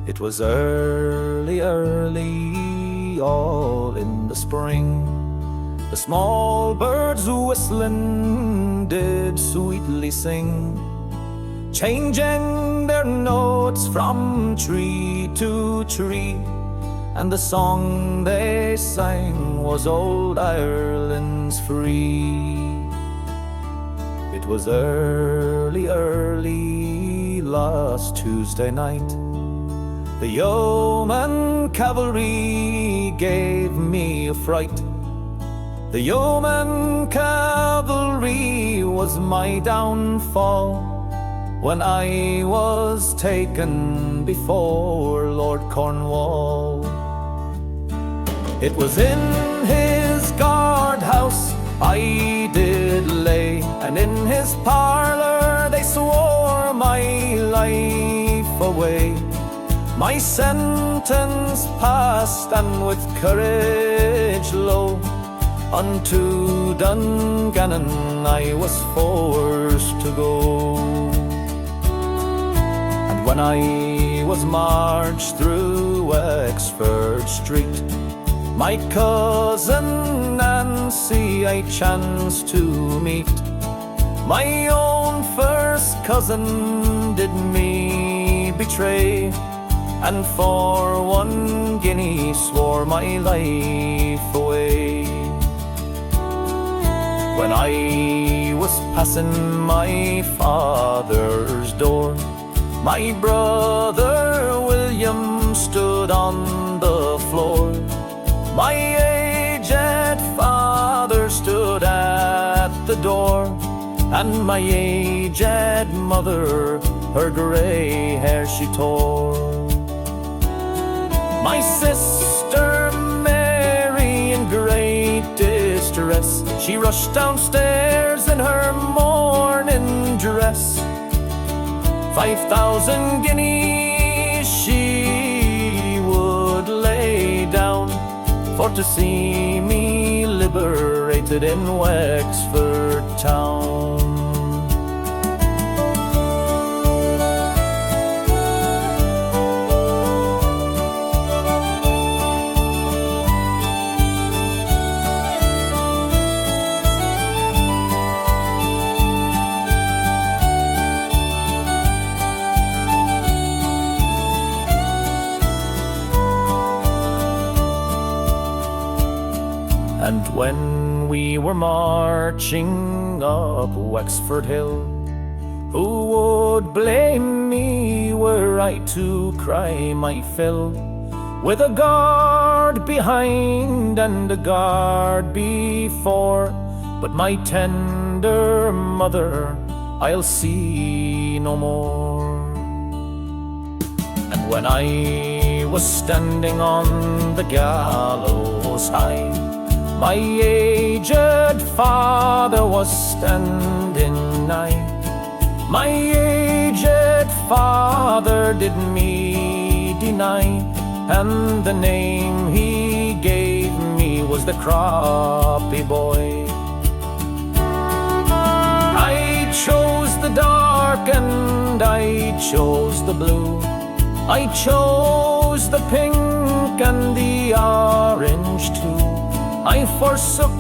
It was early, early, all in the spring. The small birds whistling did sweetly sing, changing their notes from tree to tree. And the song they sang was Old Ireland's Free. It was early, early last Tuesday night. The yeoman cavalry gave me a fright. The yeoman cavalry was my downfall when I was taken before Lord Cornwall. It was in his guardhouse I did lay, and in his parlour they swore my life away. My sentence passed, and with courage low, unto Dungannon I was forced to go. And when I was marched through Wexford Street, my cousin Nancy I chanced to meet. My own first cousin did me betray, and for 1 guinea swore my life away. When I was passing my father's door, my brother William stood on the floor. My aged father stood at the door, and my aged mother her grey hair she tore. My sister Mary, in great distress, she rushed downstairs in her mourning dress. 5,000 guineas she would lay down for to see me liberated in Wexford town. And when we were marching up Wexford Hill, who would blame me were I to cry my fill? With a guard behind and a guard before, but my tender mother I'll see no more. And when I was standing on the gallows high, my aged father was standing nigh. My aged father did me deny, and the name he gave me was the Croppy Boy. I chose the dark and I chose the blue, I chose the pink and the orange too. I forsook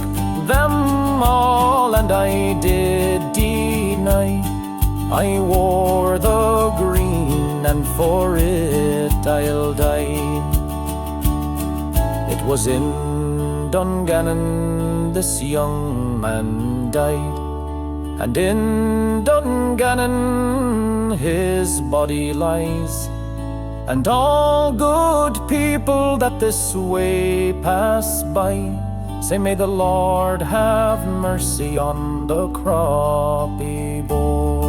them all and I did deny. I wore the green and for it I'll die. It was in Dungannon this young man died, and in Dungannon his body lies. And all good people that this way pass by say, may the Lord have mercy on the Croppy Boy.